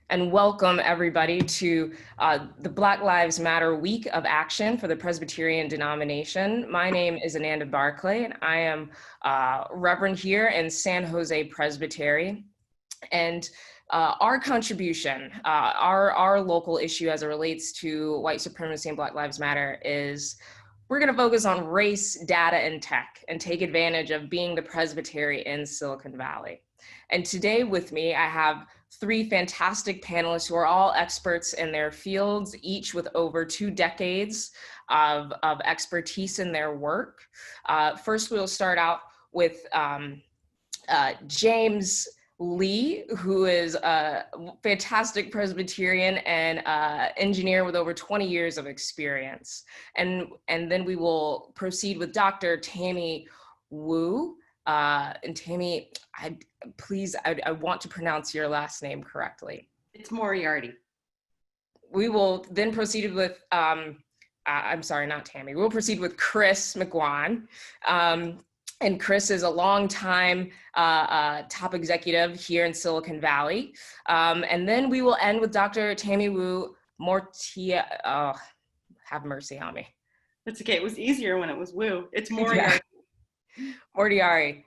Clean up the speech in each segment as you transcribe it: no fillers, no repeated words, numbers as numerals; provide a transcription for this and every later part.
and welcome everybody to the Black Lives Matter Week of Action for the Presbyterian denomination. My name is Annanda Barclay, and I am Reverend here in San Jose Presbytery. And our contribution, our local issue as it relates to white supremacy and Black Lives Matter is we're going to focus on race, data, and tech, and take advantage of being the Presbytery in Silicon Valley. And today with me, I have three fantastic panelists who are all experts in their fields, each with over 2 decades of expertise in their work. First, we'll start out with James Lee, who is a fantastic Presbyterian and engineer with over 20 years of experience. And then we will proceed with Dr. Tammy Wu. And Tammy, I want to pronounce your last name correctly. It's Moriarty. We will then proceed with, I'm sorry, not Tammy. We'll proceed with Chris McGuan. And Chris is a longtime top executive here in Silicon Valley. And then we will end with Dr. Tammy Wu Mortia. Oh, have mercy on me. That's okay. It was easier when it was Wu. It's Moriarty. Yeah. Moriarty,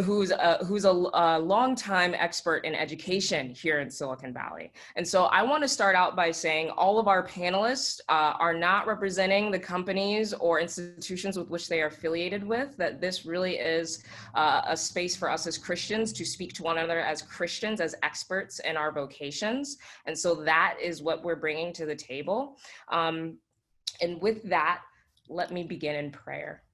who's a longtime expert in education here in Silicon Valley. And so I want to start out by saying all of our panelists are not representing the companies or institutions with which they are affiliated with, that this really is a space for us as Christians to speak to one another as Christians, as experts in our vocations. And so that is what we're bringing to the table. And with that, let me begin in prayer.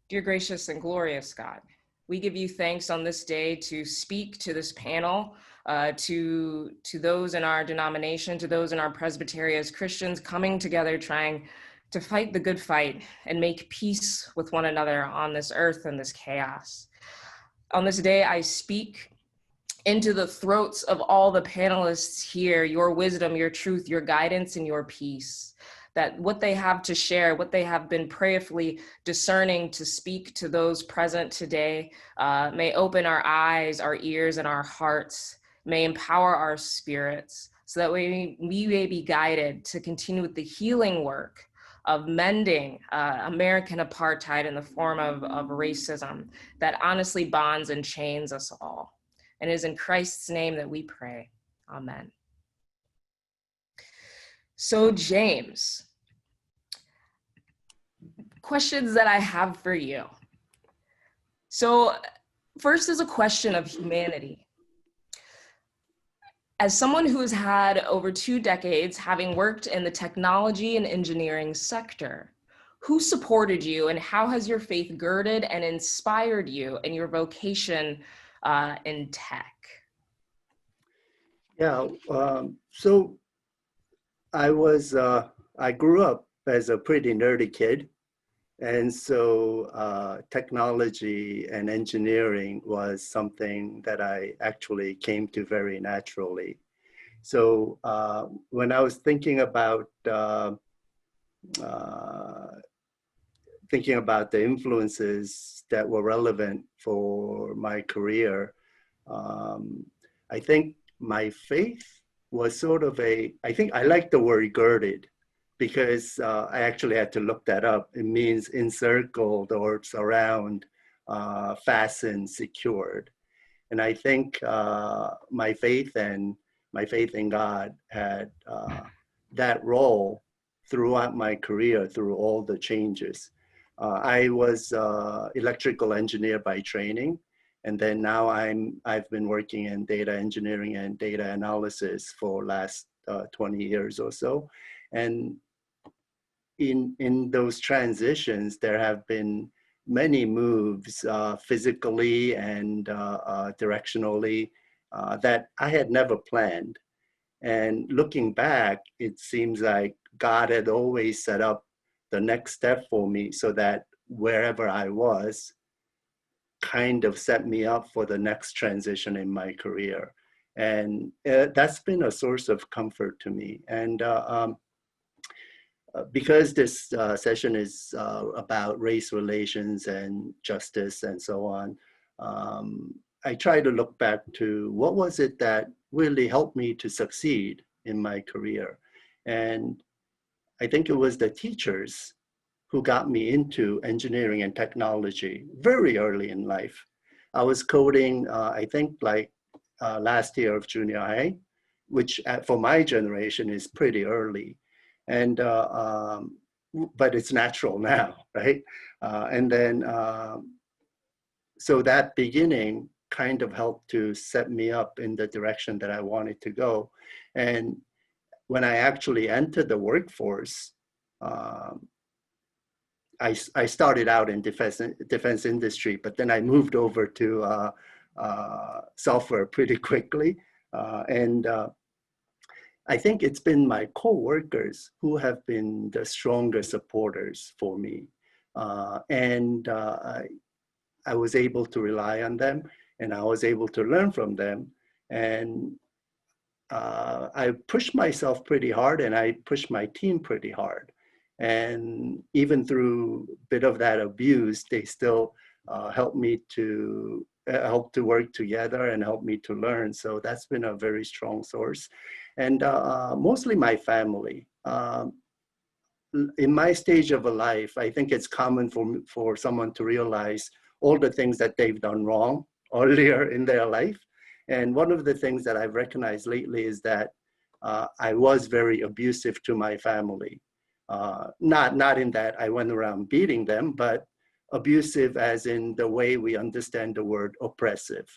Dear gracious and glorious God, we give you thanks on this day to speak to this panel, to those in our denomination, to those in our presbytery as Christians coming together, trying to fight the good fight and make peace with one another on this earth and this chaos. On this day, I speak into the throats of all the panelists here, your wisdom, your truth, your guidance, and your peace. That what they have to share, what they have been prayerfully discerning to speak to those present today, may open our eyes, our ears, and our hearts, may empower our spirits, so that we may be guided to continue with the healing work of mending American apartheid in the form of racism that honestly bonds and chains us all. And it is in Christ's name that we pray. Amen. So James, questions that I have for you. So first is a question of humanity. As someone who has had over 2 decades having worked in the technology and engineering sector, who supported you and how has your faith girded and inspired you in your vocation in tech? Yeah, so I grew up as a pretty nerdy kid. And so technology and engineering was something that I actually came to very naturally. So when I was thinking about the influences that were relevant for my career, I think my faith was sort of I think I like the word girded, because I actually had to look that up. It means encircled or surround, fastened, secured. And I think my faith in God had that role throughout my career, through all the changes. I was electrical engineer by training. And then now I've been working in data engineering and data analysis for last 20 years or so. And in those transitions, there have been many moves physically and directionally that I had never planned. And looking back, it seems like God had always set up the next step for me so that wherever I was, kind of set me up for the next transition in my career. And that's been a source of comfort to me. And because this session is about race relations and justice and so on, I try to look back to what was it that really helped me to succeed in my career. And I think it was the teachers who got me into engineering and technology very early in life. I was coding, I think like last year of junior high, which for my generation is pretty early. And, but it's natural now, right? And then, so that beginning kind of helped to set me up in the direction that I wanted to go. And when I actually entered the workforce, I started out in defense industry, but then I moved over to software pretty quickly. And I think it's been my coworkers who have been the strongest supporters for me. I was able to rely on them, and I was able to learn from them. And I pushed myself pretty hard, and I pushed my team pretty hard. And even through a bit of that abuse, they still helped me to work together and help me to learn. So that's been a very strong source. And mostly my family. In my stage of a life, I think it's common for someone to realize all the things that they've done wrong earlier in their life. And one of the things that I've recognized lately is that I was very abusive to my family. Not in that I went around beating them, but abusive as in the way we understand the word oppressive,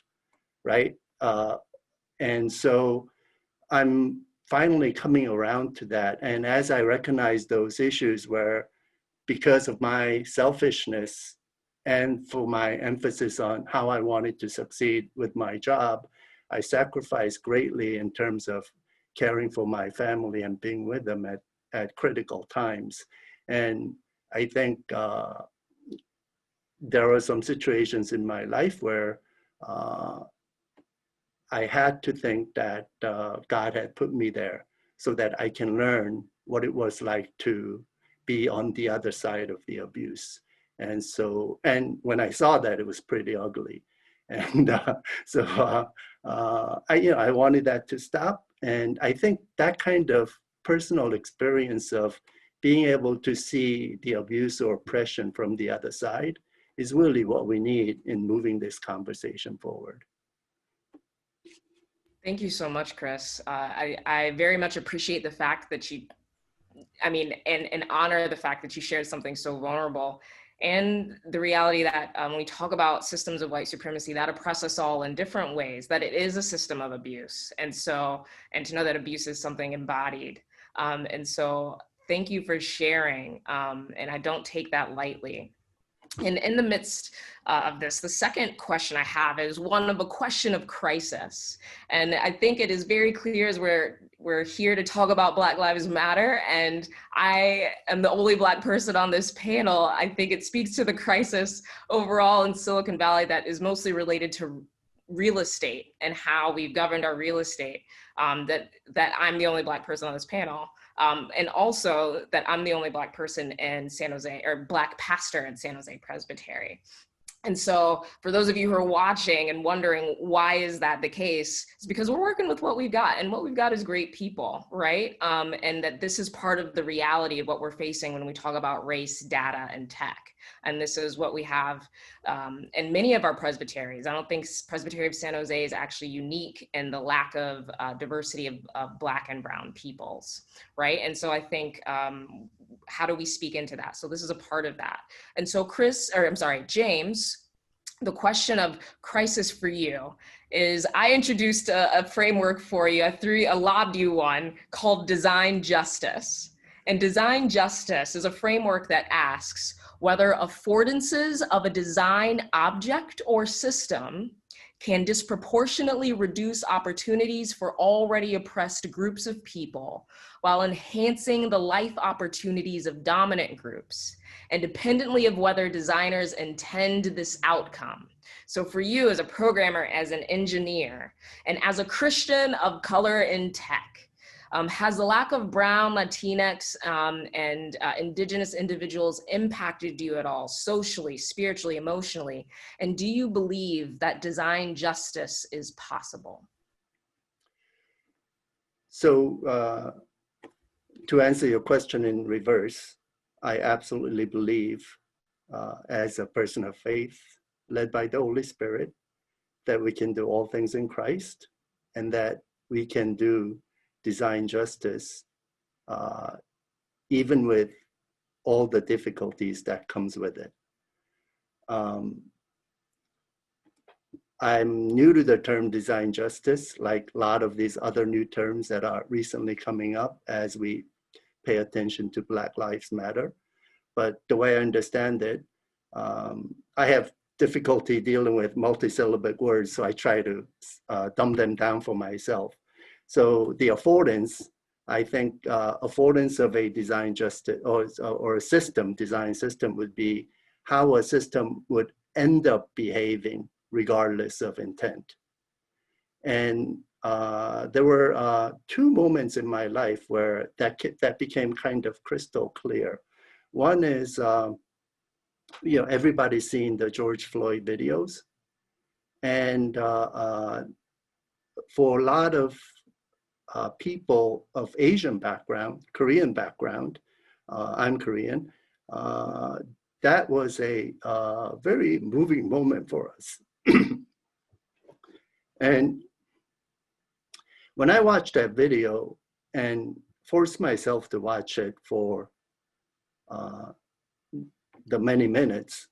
right? And so I'm finally coming around to that. And as I recognize those issues where, because of my selfishness and for my emphasis on how I wanted to succeed with my job, I sacrificed greatly in terms of caring for my family and being with them at critical times. And I think there are some situations in my life where I had to think that God had put me there so that I can learn what it was like to be on the other side of the abuse. And so, and when I saw that, it was pretty ugly. And I wanted that to stop. And I think that kind of personal experience of being able to see the abuse or oppression from the other side is really what we need in moving this conversation forward. Thank you so much, Chris. I very much appreciate the fact that and honor the fact that you shared something so vulnerable, and the reality that when we talk about systems of white supremacy that oppress us all in different ways, that it is a system of abuse. And to know that abuse is something embodied. And so thank you for sharing. And I don't take that lightly. And in the midst of this, the second question I have is one of a question of crisis. And I think it is very clear as we're here to talk about Black Lives Matter, and I am the only Black person on this panel. I think it speaks to the crisis overall in Silicon Valley that is mostly related to real estate and how we've governed our real estate, that I'm the only Black person on this panel. And also that I'm the only Black person in San Jose, or Black pastor in San Jose Presbytery. And so for those of you who are watching and wondering why is that the case, it's because we're working with what we've got, and what we've got is great people, right? And that this is part of the reality of what we're facing when we talk about race, data, and tech. And this is what we have in many of our presbyteries. I don't think Presbytery of San Jose is actually unique in the lack of diversity of Black and brown peoples, right? And so I think, how do we speak into that? So this is a part of that. And so James, the question of crisis for you is, I introduced a framework for you, I lobbed you one called design justice. And design justice is a framework that asks whether affordances of a design object or system can disproportionately reduce opportunities for already oppressed groups of people while enhancing the life opportunities of dominant groups, independently of whether designers intend this outcome. So for you as a programmer, as an engineer, and as a Christian of color in tech, Has the lack of Brown, Latinx, and Indigenous individuals impacted you at all, socially, spiritually, emotionally? And do you believe that design justice is possible? So to answer your question in reverse, I absolutely believe, as a person of faith, led by the Holy Spirit, that we can do all things in Christ, and that we can do design justice, even with all the difficulties that comes with it. I'm new to the term design justice, like a lot of these other new terms that are recently coming up as we pay attention to Black Lives Matter. But the way I understand it, I have difficulty dealing with multisyllabic words, so I try to dumb them down for myself. So the affordance, I think affordance of a design justice or a system, design system, would be how a system would end up behaving regardless of intent. And there were two moments in my life where that became kind of crystal clear. One is, everybody's seen the George Floyd videos. And for a lot of people of Asian background, Korean background, I'm Korean, that was a very moving moment for us. And when I watched that video and forced myself to watch it for the many minutes,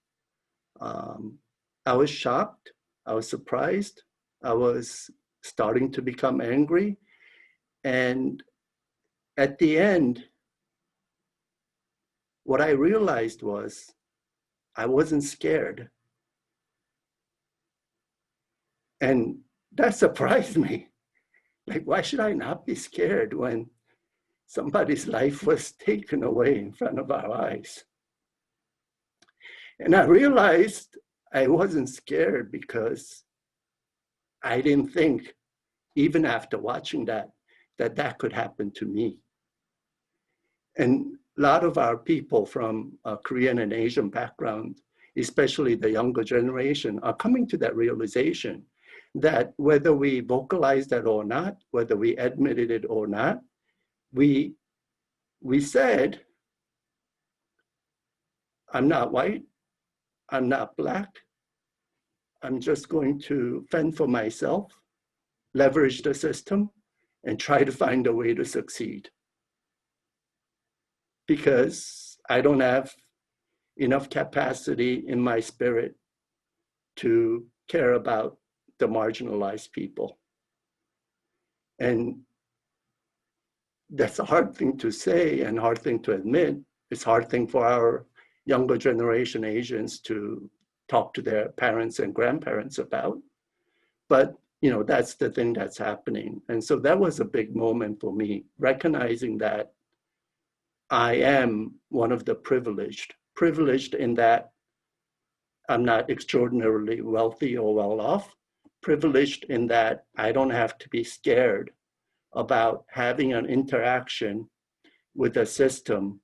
I was shocked, I was surprised, I was starting to become angry. And at the end, what I realized was I wasn't scared. And that surprised me. Like, why should I not be scared when somebody's life was taken away in front of our eyes? And I realized I wasn't scared because I didn't think, even after watching that could happen to me. And a lot of our people from Korean and Asian background, especially the younger generation, are coming to that realization that whether we vocalize that or not, whether we admitted it or not, we said, I'm not white, I'm not Black, I'm just going to fend for myself, leverage the system, and try to find a way to succeed. Because I don't have enough capacity in my spirit to care about the marginalized people. And that's a hard thing to say and hard thing to admit. It's a hard thing for our younger generation Asians to talk to their parents and grandparents about. But that's the thing that's happening. And so that was a big moment for me, recognizing that I am one of the privileged in that I'm not extraordinarily wealthy or well off, privileged in that I don't have to be scared about having an interaction with a system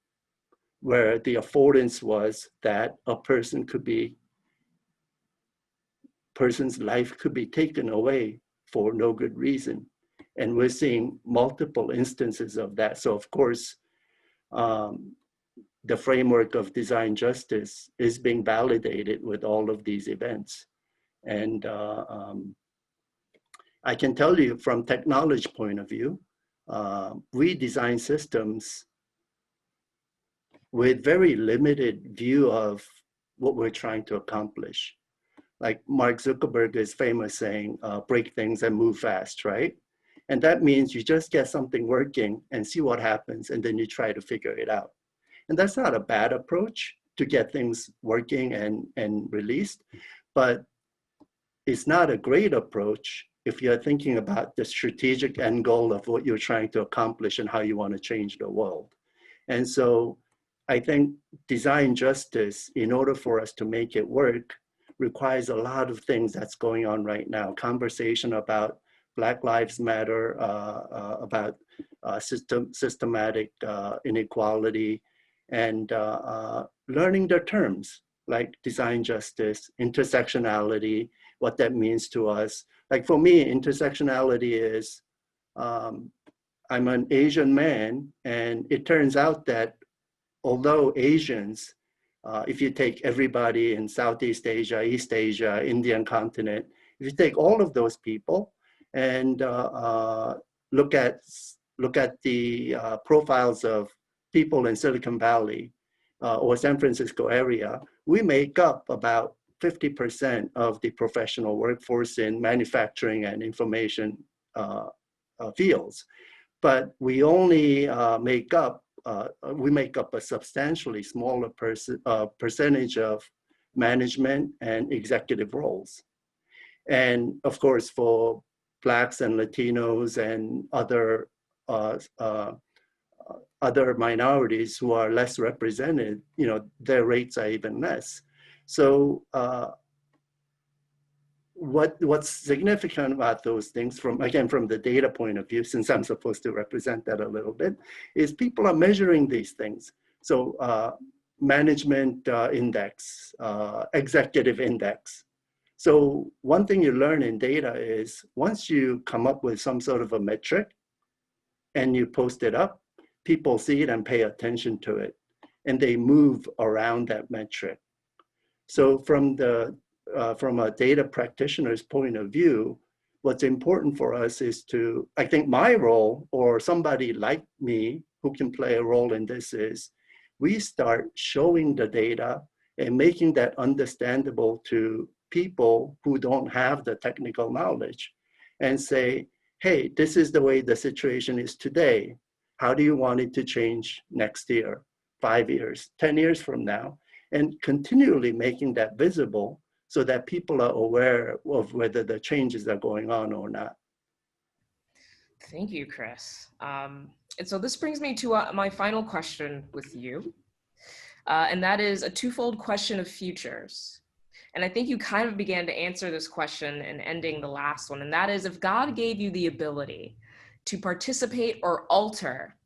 where the affordance was that a person's life could be taken away for no good reason. And we're seeing multiple instances of that. So of course, the framework of design justice is being validated with all of these events. And I can tell you from technology point of view, we design systems with very limited view of what we're trying to accomplish. Like Mark Zuckerberg is famous saying, break things and move fast, right? And that means you just get something working and see what happens, and then you try to figure it out. And that's not a bad approach to get things working and released, but it's not a great approach if you're thinking about the strategic end goal of what you're trying to accomplish and how you want to change the world. And so I think design justice, in order for us to make it work, requires a lot of things that's going on right now. Conversation about Black Lives Matter, about systematic inequality, and learning the terms like design justice, intersectionality, what that means to us. Like for me, intersectionality is, I'm an Asian man, and it turns out that although Asians, if you take everybody in Southeast Asia, East Asia, Indian continent, if you take all of those people and look at the profiles of people in Silicon Valley or San Francisco area, we make up about 50% of the professional workforce in manufacturing and information fields. But we only make up a substantially smaller percentage of management and executive roles. And of course, for Blacks and Latinos and other minorities who are less represented, their rates are even less. So what's significant about those things from the data point of view, since I'm supposed to represent that a little bit, is people are measuring these things. So management index, executive index. So one thing you learn in data is once you come up with some sort of a metric and you post it up, people see it and pay attention to it, and they move around that metric. So from a data practitioner's point of view, what's important for us is to, I think my role, or somebody like me who can play a role in this, is we start showing the data and making that understandable to people who don't have the technical knowledge, and say, hey, this is the way the situation is today. How do you want it to change next year, 5 years, 10 years from now? And continually making that visible so that people are aware of whether the changes are going on or not. Thank you, Chris. And so this brings me to my final question with you. And that is a twofold question of futures. And I think you kind of began to answer this question in ending the last one. And that is, if God gave you the ability to participate or alter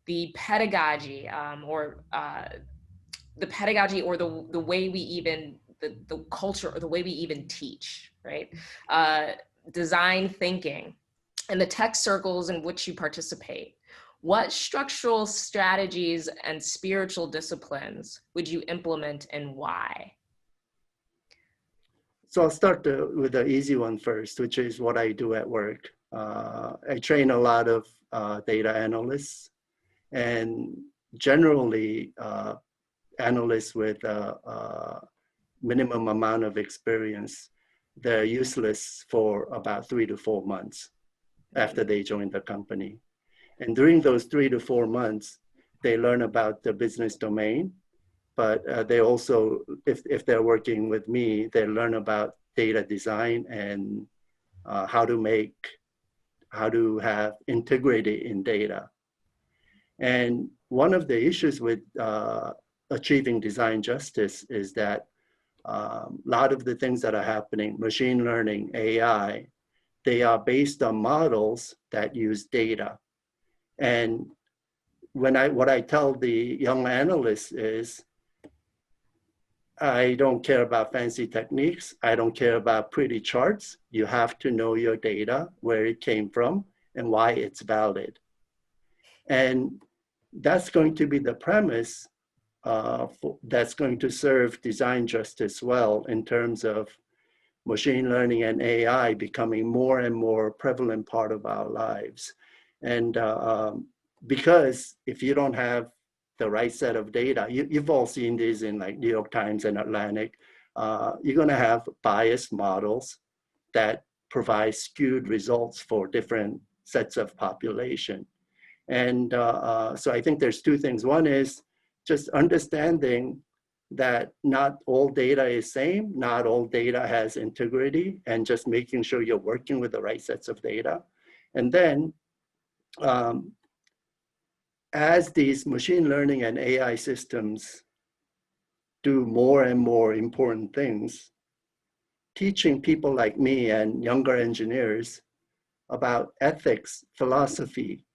the pedagogy or the way we even, the culture or the way we even teach, right? Design thinking and the tech circles in which you participate, what structural strategies and spiritual disciplines would you implement and why? So I'll start with the easy one first, which is what I do at work. I train a lot of data analysts, and generally analysts with a minimum amount of experience, they're useless for about 3 to 4 months after they join the company. And during those 3 to 4 months, they learn about the business domain, but they also, if they're working with me, they learn about data design and how to have integrity in data. And one of the issues with achieving design justice is that a lot of the things that are happening, machine learning, AI, they are based on models that use data. And what I tell the young analysts is, I don't care about fancy techniques. I don't care about pretty charts. You have to know your data, where it came from, and why it's valid. And that's going to be the premise that's going to serve design justice well in terms of machine learning and AI becoming more and more prevalent part of our lives. And because if you don't have the right set of data, you've all seen these in like New York Times and Atlantic, you're gonna have biased models that provide skewed results for different sets of population. And so I think there's two things. One is just understanding that not all data is same, not all data has integrity, and just making sure you're working with the right sets of data. And then as these machine learning and AI systems do more and more important things, teaching people like me and younger engineers about ethics, philosophy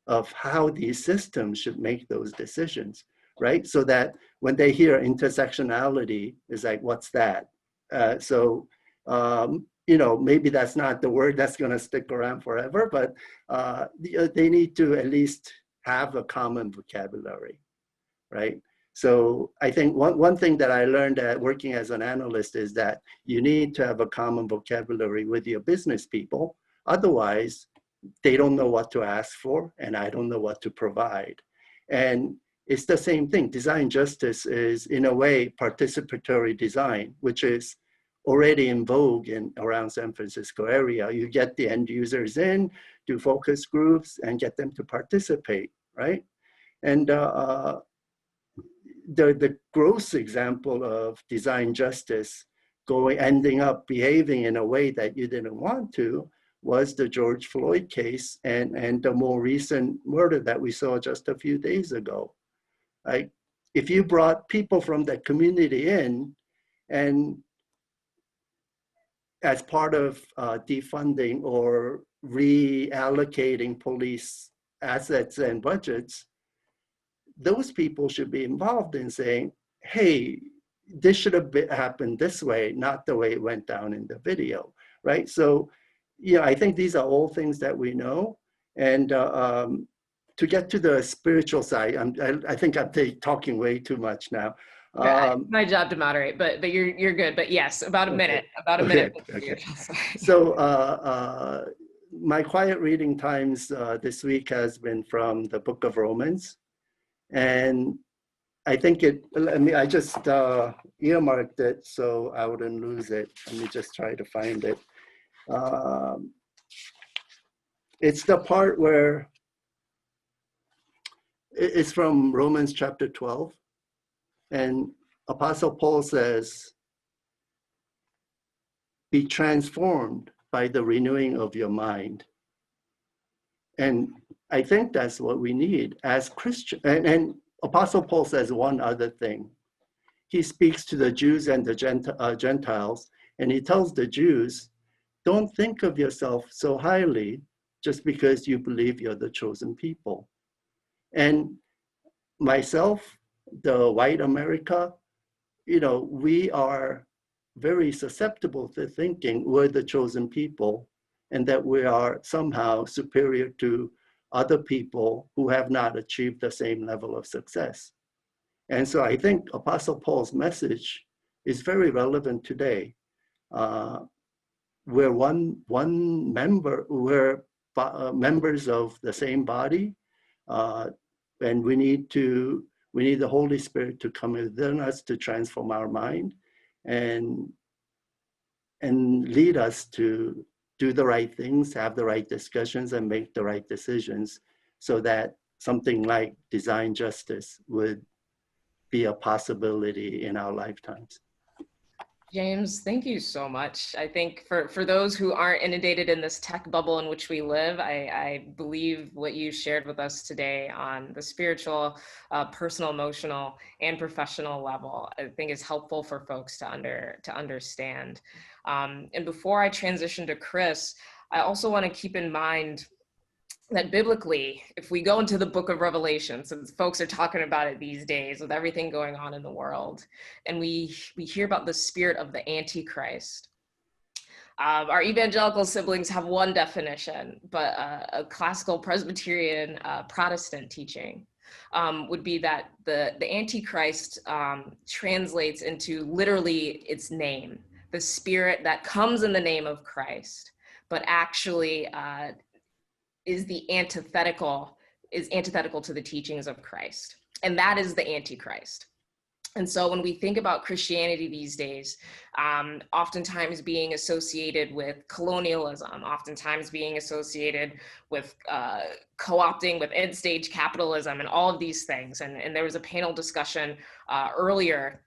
of how these systems should make those decisions, right? So that when they hear intersectionality, it's like, what's that? Maybe that's not the word that's going to stick around forever, but they need to at least have a common vocabulary, right? So I think one thing that I learned at working as an analyst is that you need to have a common vocabulary with your business people. Otherwise, they don't know what to ask for, and I don't know what to provide. And it's the same thing. Design justice is, in a way, participatory design, which is already in vogue around San Francisco area. You get the end users in, do focus groups, and get them to participate, right? And the gross example of design justice ending up behaving in a way that you didn't want to was the George Floyd case and the more recent murder that we saw just a few days ago. Like, if you brought people from the community in and as part of defunding or reallocating police assets and budgets, those people should be involved in saying, hey, this should have happened this way, not the way it went down in the video, right? So, I think these are all things that we know. And to get to the spiritual side, I think I'm talking way too much now. My job to moderate, but you're good. But yes, about a minute. Okay. So my quiet reading times this week has been from the Book of Romans, and I think I just earmarked it so I wouldn't lose it. Let me just try to find it. It's the part where it's from Romans chapter 12. And Apostle Paul says, be transformed by the renewing of your mind. And I think that's what we need as Christians. And Apostle Paul says one other thing. He speaks to the Jews and the Gentiles, and he tells the Jews, don't think of yourself so highly just because you believe you're the chosen people. And myself, the white America, we are very susceptible to thinking we're the chosen people and that we are somehow superior to other people who have not achieved the same level of success. And so I think Apostle Paul's message is very relevant today. We're we're members of the same body, and we need the Holy Spirit to come within us to transform our mind and lead us to do the right things, have the right discussions, and make the right decisions so that something like design justice would be a possibility in our lifetimes. James, thank you so much. I think for those who aren't inundated in this tech bubble in which we live, I believe what you shared with us today on the spiritual, personal, emotional, and professional level, I think is helpful for folks to understand. And before I transition to Chris, I also want to keep in mind that biblically, if we go into the book of Revelation, since folks are talking about it these days with everything going on in the world, and we hear about the spirit of the Antichrist, our evangelical siblings have one definition, but a classical Presbyterian Protestant teaching would be that the Antichrist translates into literally its name, the spirit that comes in the name of Christ, but actually is antithetical to the teachings of Christ. And that is the Antichrist. And so when we think about Christianity these days, oftentimes being associated with colonialism, oftentimes being associated with co-opting with end-stage capitalism and all of these things. And there was a panel discussion earlier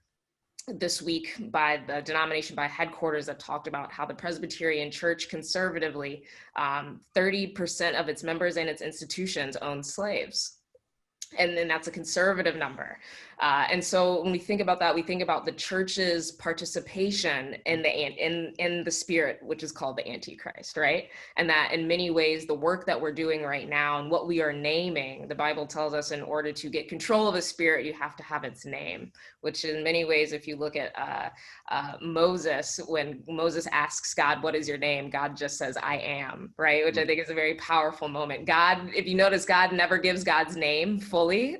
this week by the denomination by headquarters that talked about how the Presbyterian Church conservatively, 30% of its members and its institutions own slaves. And then that's a conservative number. And so when we think about that, we think about the church's participation in the spirit, which is called the Antichrist, right? And that in many ways, the work that we're doing right now and what we are naming, the Bible tells us in order to get control of a spirit, you have to have its name, which in many ways, if you look at Moses, when Moses asks God, what is your name? God just says, I am, right? Which I think is a very powerful moment. God, if you notice, God never gives God's name fully.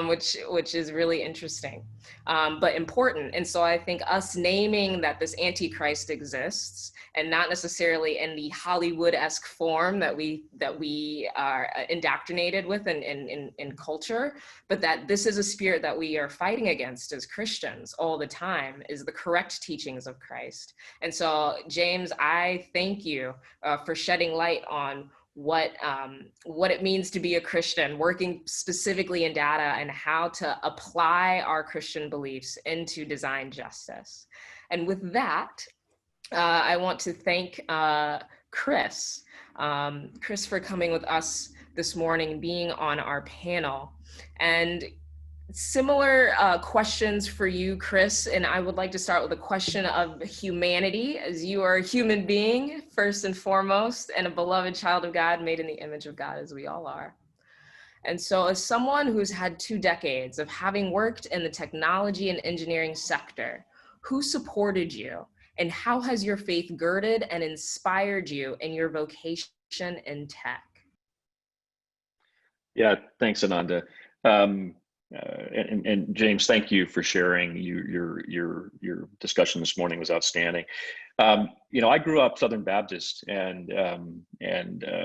Which is really interesting, but important. And so I think us naming that this Antichrist exists, and not necessarily in the Hollywood-esque form that we are indoctrinated with in culture, but that this is a spirit that we are fighting against as Christians all the time, is the correct teachings of Christ. And so, James, I thank you for shedding light on what it means to be a Christian, working specifically in data, and how to apply our Christian beliefs into design justice. And with that, I want to thank Chris for coming with us this morning, being on our panel. And similar questions for you, Chris, and I would like to start with a question of humanity, as you are a human being, first and foremost, and a beloved child of God, made in the image of God, as we all are. And so as someone who's had 2 decades of having worked in the technology and engineering sector, who supported you, and how has your faith girded and inspired you in your vocation in tech? Yeah, thanks, Annanda. And James, thank you for sharing. Your discussion this morning was outstanding. I grew up Southern Baptist and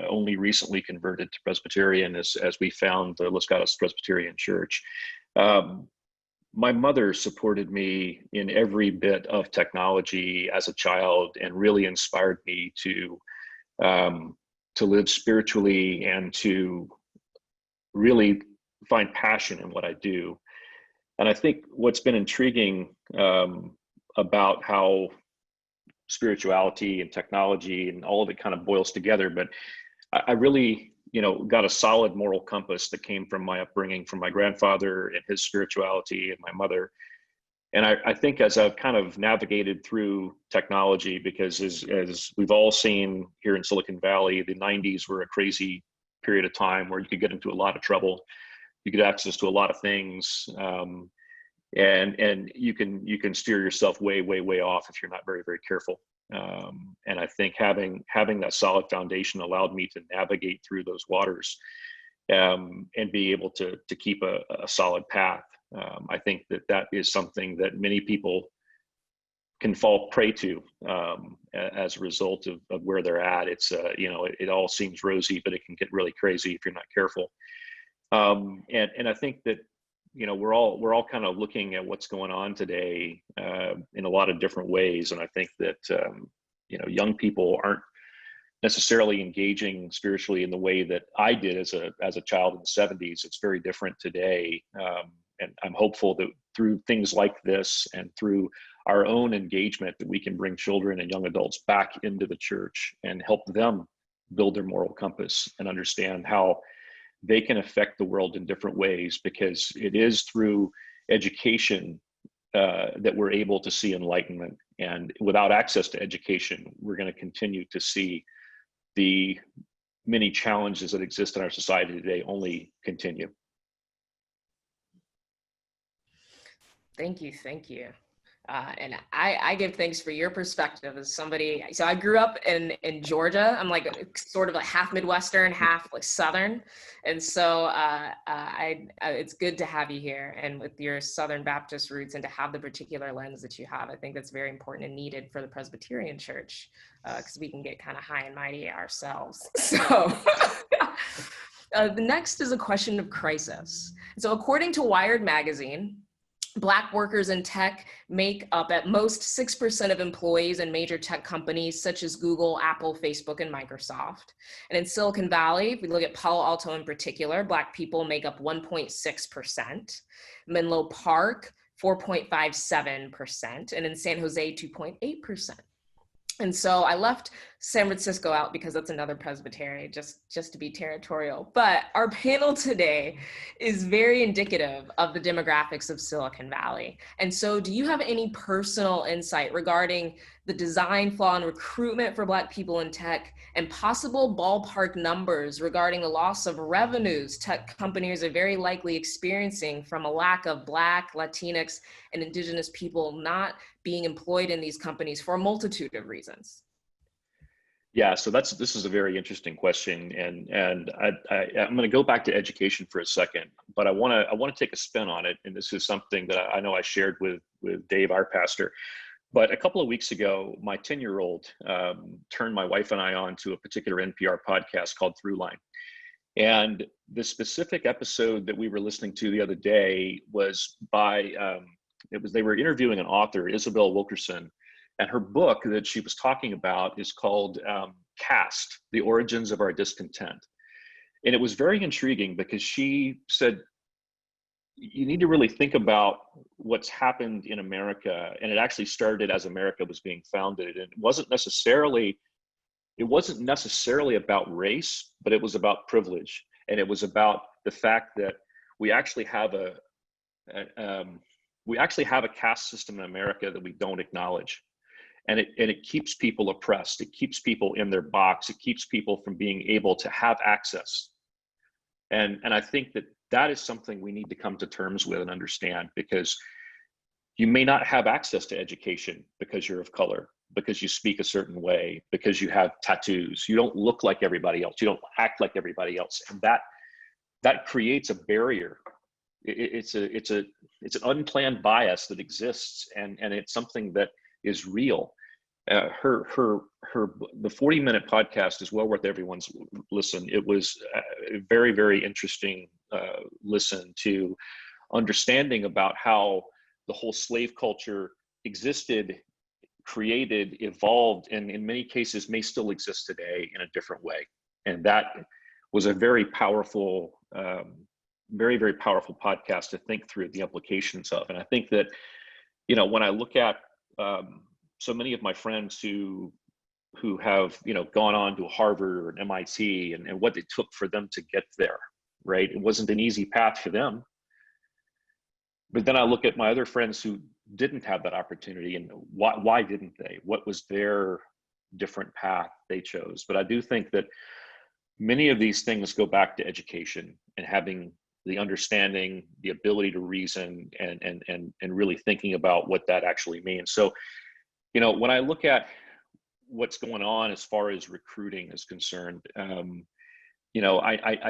only recently converted to Presbyterian as we found the Los Gatos Presbyterian Church. My mother supported me in every bit of technology as a child and really inspired me to live spiritually and to really find passion in what I do. And I think what's been intriguing about how spirituality and technology and all of it kind of boils together, but I really, got a solid moral compass that came from my upbringing, from my grandfather and his spirituality, and my mother. And I think as I've kind of navigated through technology, because as we've all seen here in Silicon Valley, the 90s were a crazy period of time where you could get into a lot of trouble. You get access to a lot of things, and you can steer yourself way off if you're not very careful. And I think having that solid foundation allowed me to navigate through those waters and be able to keep a solid path. I think that is something that many people can fall prey to as a result of where they're at. It's it all seems rosy, but it can get really crazy if you're not careful. And I think that we're all kind of looking at what's going on today in a lot of different ways, and I think that young people aren't necessarily engaging spiritually in the way that I did as a child in the 70s. It's very different today, and I'm hopeful that through things like this and through our own engagement, that we can bring children and young adults back into the church and help them build their moral compass and understand how they can affect the world in different ways, because it is through education that we're able to see enlightenment. And without access to education, we're going to continue to see the many challenges that exist in our society today only continue. Thank you. And I give thanks for your perspective as somebody. So I grew up in Georgia. I'm like sort of like half Midwestern, half like Southern. And so it's good to have you here, and with your Southern Baptist roots, and to have the particular lens that you have. I think that's very important and needed for the Presbyterian Church, because we can get kind of high and mighty ourselves. So the next is a question of crisis. So according to Wired magazine, Black workers in tech make up at most 6% of employees in major tech companies such as Google, Apple, Facebook, and Microsoft. And in Silicon Valley, if we look at Palo Alto in particular, Black people make up 1.6%. Menlo Park, 4.57%. And in San Jose, 2.8%. And so I left San Francisco out because that's another Presbyterian, just to be territorial. But our panel today is very indicative of the demographics of Silicon Valley. And so do you have any personal insight regarding the design flaw in recruitment for Black people in tech, and possible ballpark numbers regarding the loss of revenues tech companies are very likely experiencing from a lack of Black, Latinx, and Indigenous people not being employed in these companies for a multitude of reasons? Yeah, so this is a very interesting question, and I'm going to go back to education for a second, but I want to take a spin on it, and this is something that I know I shared with Dave, our pastor. But a couple of weeks ago, my 10-year-old turned my wife and I on to a particular NPR podcast called Throughline. And the specific episode that we were listening to the other day was by, they were interviewing an author, Isabel Wilkerson, and her book that she was talking about is called Caste, The Origins of Our Discontent. And it was very intriguing because she said, you need to really think about what's happened in America. And it actually started as America was being founded. And it wasn't necessarily about race, but it was about privilege. And it was about the fact that we actually have a caste system in America that we don't acknowledge. And it keeps people oppressed. It keeps people in their box. It keeps people from being able to have access. And I think that is something we need to come to terms with and understand, because you may not have access to education because you're of color, because you speak a certain way, because you have tattoos. You don't look like everybody else. You don't act like everybody else. And that creates a barrier. It's an unplanned bias that exists, and it's something that is real. The 40-minute podcast is well worth everyone's listen. It was a very, very interesting listen to understanding about how the whole slave culture existed, created, evolved, and in many cases may still exist today in a different way. And that was a very powerful, very, very powerful podcast to think through the implications of. And I think that, when I look at so many of my friends who have, gone on to Harvard or MIT and what it took for them to get there, right? It wasn't an easy path for them. But then I look at my other friends who didn't have that opportunity, and why didn't they? What was their different path they chose? But I do think that many of these things go back to education and having the understanding, the ability to reason, and really thinking about what that actually means. So, when I look at what's going on as far as recruiting is concerned, I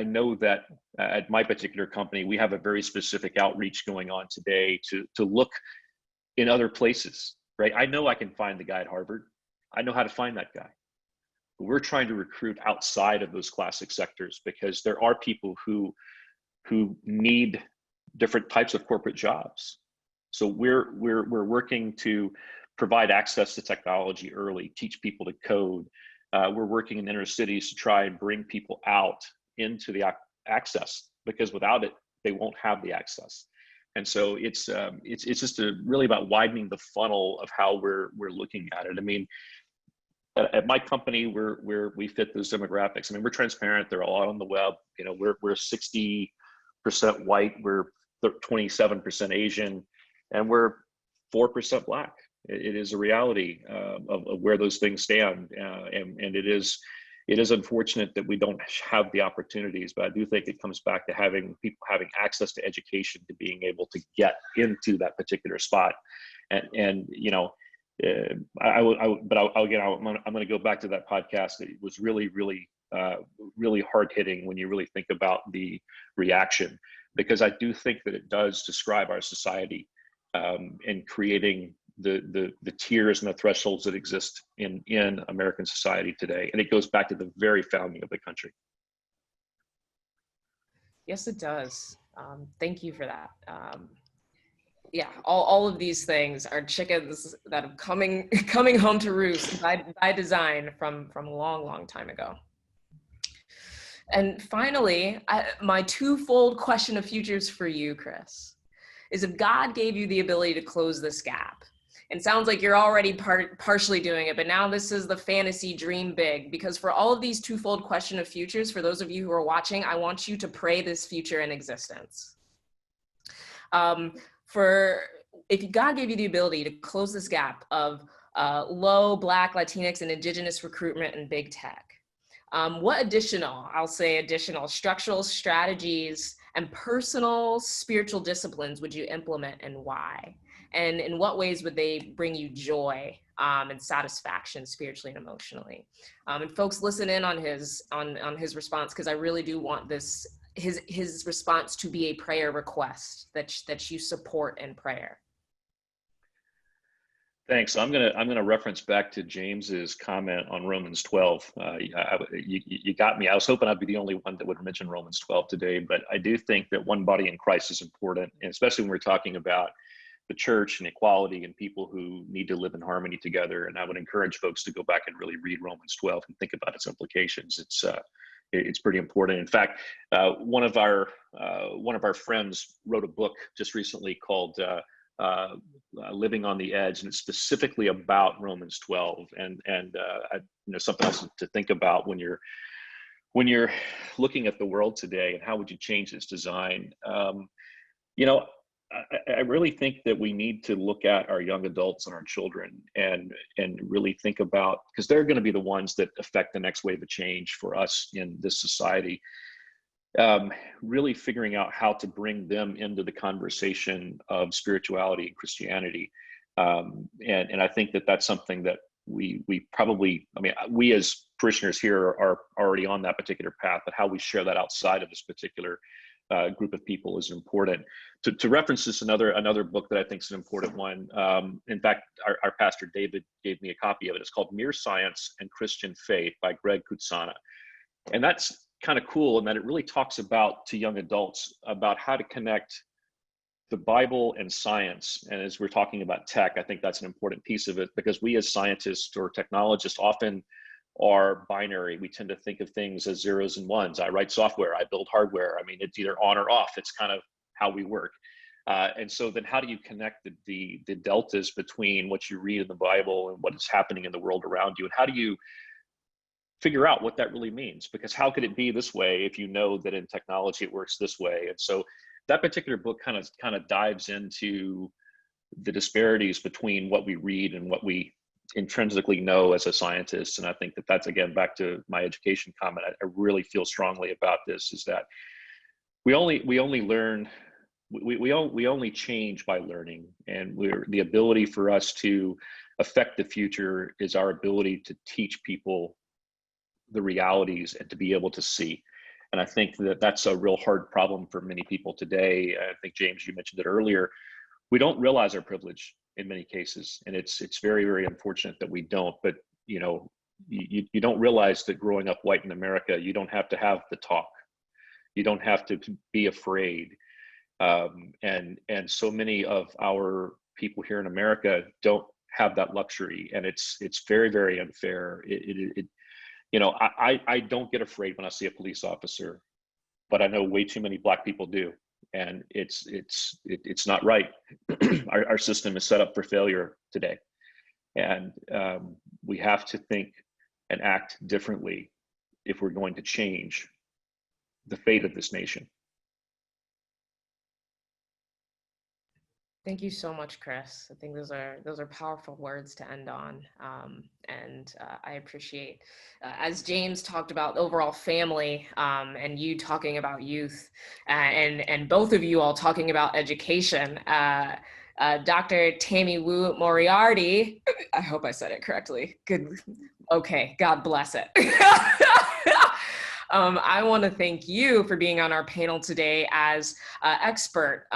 know that at my particular company, we have a very specific outreach going on today to look in other places, right? I know I can find the guy at Harvard. I know how to find that guy. But we're trying to recruit outside of those classic sectors, because there are people who need different types of corporate jobs. So we're working to provide access to technology early, teach people to code. We're working in inner cities to try and bring people out into the access, because without it, they won't have the access. And so it's just really about widening the funnel of how we're looking at it. I mean, at my company, we fit those demographics. I mean, we're transparent. They're all out on the web. We're 60% white. We're 27% Asian, and we're 4% Black. It is a reality of where those things stand, and it is unfortunate that we don't have the opportunities. But I do think it comes back to having people having access to education, to being able to get into that particular spot. And I'm going to go back to that podcast. It was really, really, really hard hitting when you really think about the reaction, because I do think that it does describe our society in creating the tiers and the thresholds that exist in American society today. And it goes back to the very founding of the country. Yes, it does. Thank you for that. Yeah, all of these things are chickens that are coming home to roost by design from a long time ago. And finally, my twofold question of futures for you, Chris, is if God gave you the ability to close this gap, It sounds like you're already partially doing it, but now this is the fantasy dream big, because for all of these twofold question of futures, for those of you who are watching, I want you to pray this future in existence. If God gave you the ability to close this gap of low Black, Latinx, and Indigenous recruitment in big tech, what additional structural strategies and personal spiritual disciplines would you implement, and why? And in what ways would they bring you joy and satisfaction spiritually and emotionally? And folks, listen in on his response, because I really do want his response to be a prayer request that you support in prayer. Thanks. I'm gonna reference back to James's comment on Romans 12. You got me. I was hoping I'd be the only one that would mention Romans 12 today, but I do think that one body in Christ is important, and especially when we're talking about the church and equality and people who need to live in harmony together. And I would encourage folks to go back and really read Romans 12 and think about its implications. It's pretty important. In fact, one of our friends wrote a book just recently called Living on the Edge, and it's specifically about Romans 12, and something else to think about when you're looking at the world today, and how would you change its design. I really think that we need to look at our young adults and our children and really think about, because they're going to be the ones that affect the next wave of change for us in this society. Really figuring out how to bring them into the conversation of spirituality and Christianity. And I think that that's something that we probably, we as parishioners here are already on that particular path, but how we share that outside of this particular group of people is important. To reference this, another book that I think is an important one. In fact, our pastor David gave me a copy of it. It's called Mere Science and Christian Faith by Greg Kutsana. And that's kind of cool in that it really talks about, to young adults, about how to connect the Bible and science. And as we're talking about tech, I think that's an important piece of it, because we as scientists or technologists often are binary. We tend to think of things as zeros and ones. I write software, I build hardware. It's either on or off. It's kind of how we work. And so then how do you connect the deltas between what you read in the Bible and what is happening in the world around you? And how do you figure out what that really means? Because how could it be this way if you know that in technology it works this way? And so that particular book kind of dives into the disparities between what we read and what we intrinsically know as a scientist. And I think that that's, again, back to my education comment, I really feel strongly about this, is that we only learn, we only change by learning. And the ability for us to affect the future is our ability to teach people the realities and to be able to see. And I think that that's a real hard problem for many people today. I think, James, you mentioned it earlier. We don't realize our privilege in many cases, and it's very, very unfortunate that we don't. But you don't realize that growing up white in America, you don't have to have the talk, you don't have to be afraid, and so many of our people here in America don't have that luxury, and it's very, very unfair. I don't get afraid when I see a police officer, but I know way too many Black people do. And it's not right. Our system is set up for failure today. And we have to think and act differently if we're going to change the fate of this nation. Thank you so much, Chris. I think those are powerful words to end on, and I appreciate, as James talked about overall family, and you talking about youth, and both of you all talking about education. Dr. Tammy Wu Moriarty, I hope I said it correctly. Good. Okay. God bless it. I want to thank you for being on our panel today as expert.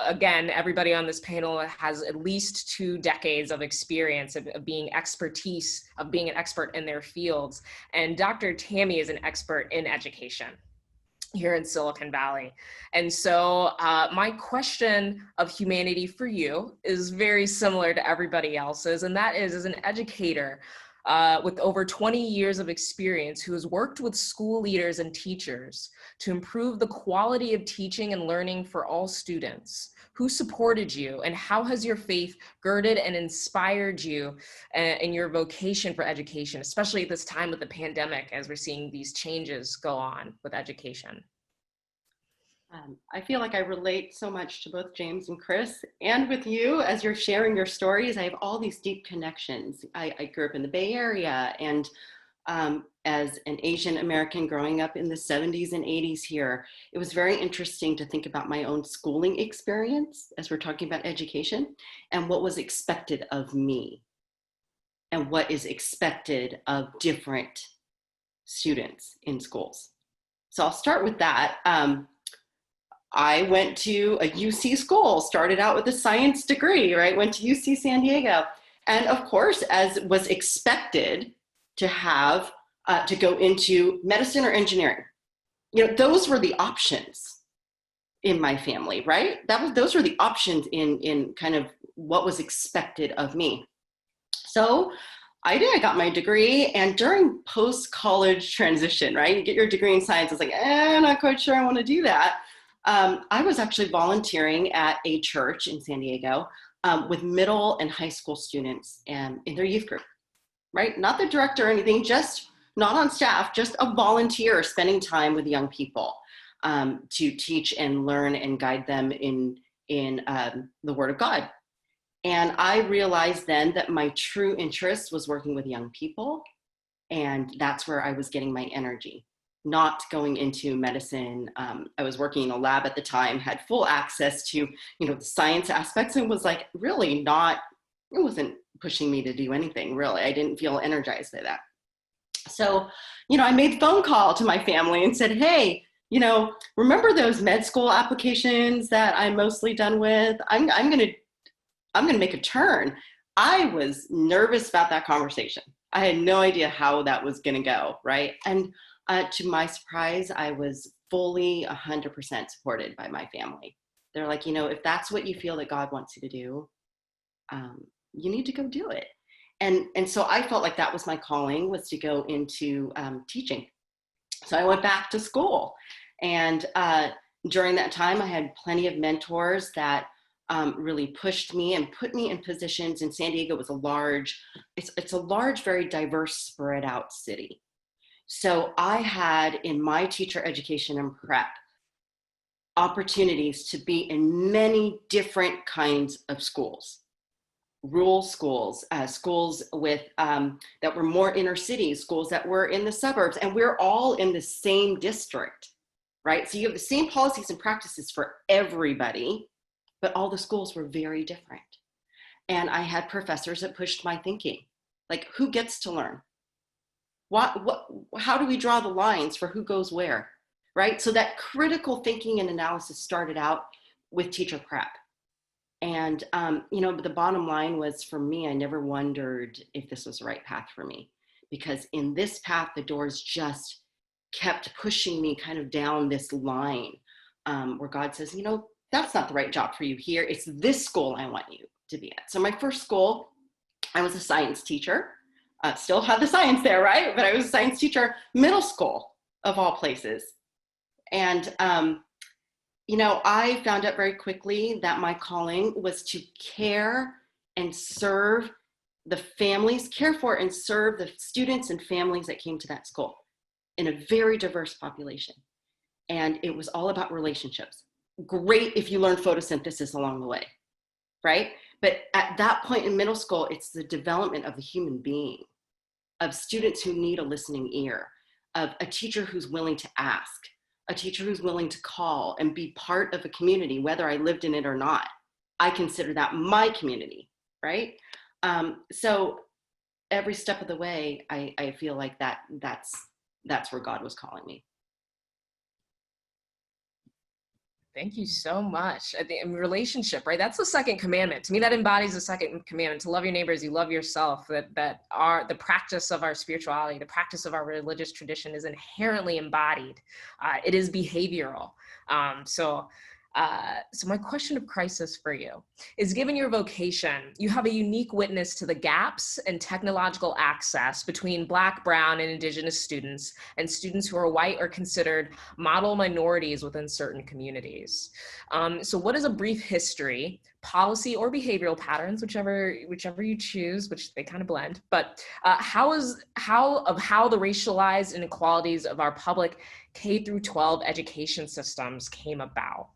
Again, everybody on this panel has at least 2 decades of experience of being an expert in their fields. And Dr. Tammy is an expert in education here in Silicon Valley. And so my question of humanity for you is very similar to everybody else's, and that is, as an educator, with over 20 years of experience, who has worked with school leaders and teachers to improve the quality of teaching and learning for all students. Who supported you, and how has your faith girded and inspired you in your vocation for education, especially at this time with the pandemic, as we're seeing these changes go on with education? I feel like I relate so much to both James and Chris, and with you as you're sharing your stories. I have all these deep connections. I grew up in the Bay Area, and as an Asian American growing up in the 70s and 80s here, it was very interesting to think about my own schooling experience as we're talking about education, and what was expected of me and what is expected of different students in schools. So I'll start with that. I went to a UC school, started out with a science degree, right? Went to UC San Diego. And of course, as was expected, to have, to go into medicine or engineering. You know, those were the options in my family, right? Those were the options in kind of what was expected of me. So I got my degree, and during post-college transition, right? You get your degree in science, I was like, I'm not quite sure I want to do that. I was actually volunteering at a church in San Diego with middle and high school students and in their youth group, right? Not the director or anything, just not on staff, just a volunteer spending time with young people to teach and learn and guide them in the Word of God. And I realized then that my true interest was working with young people, and that's where I was getting my energy. Not going into medicine. I was working in a lab at the time, had full access to, you know, the science aspects, and was like really not, it wasn't pushing me to do anything really. I didn't feel energized by that. So, you know, I made a phone call to my family and said, hey, you know, remember those med school applications that I'm mostly done with? I'm gonna make a turn. I was nervous about that conversation. I had no idea how that was gonna go, right? And to my surprise, I was fully 100% supported by my family. They're like, you know, if that's what you feel that God wants you to do, you need to go do it. And so I felt like that was my calling, was to go into teaching. So I went back to school, and during that time, I had plenty of mentors that really pushed me and put me in positions. In San Diego was a large, it's a large, very diverse, spread out city. So I had in my teacher education and prep opportunities to be in many different kinds of schools, rural schools, schools with that were more inner cities, schools that were in the suburbs, and we're all in the same district, right? So you have the same policies and practices for everybody, but all the schools were very different. And I had professors that pushed my thinking, like, who gets to learn? How do we draw the lines for who goes where, right? So that critical thinking and analysis started out with teacher prep. And, you know, but the bottom line was, for me, I never wondered if this was the right path for me, because in this path, the doors just kept pushing me kind of down this line where God says, you know, that's not the right job for you here. It's this school I want you to be at. So my first school, I was a science teacher. Still had the science there, right? But I was a science teacher, middle school of all places. And, you know, I found out very quickly that my calling was to care and serve the families, care for and serve the students and families that came to that school in a very diverse population. And it was all about relationships. Great if you learn photosynthesis along the way, right? But at that point in middle school, it's the development of the human being, of students who need a listening ear, of a teacher who's willing to ask, a teacher who's willing to call and be part of a community, whether I lived in it or not. I consider that my community, right? So every step of the way, I feel like that's where God was calling me. Thank you so much. I think in relationship, right? That's the second commandment. To me, that embodies the second commandment, to love your neighbor as you love yourself. That our the practice of our spirituality, the practice of our religious tradition is inherently embodied. It is behavioral. So So my question of crisis for you is, given your vocation, you have a unique witness to the gaps in technological access between Black, Brown, and Indigenous students and students who are white or considered model minorities within certain communities. So what is a brief history, policy, or behavioral patterns, whichever you choose, which they kind of blend, but how the racialized inequalities of our public K through 12 education systems came about?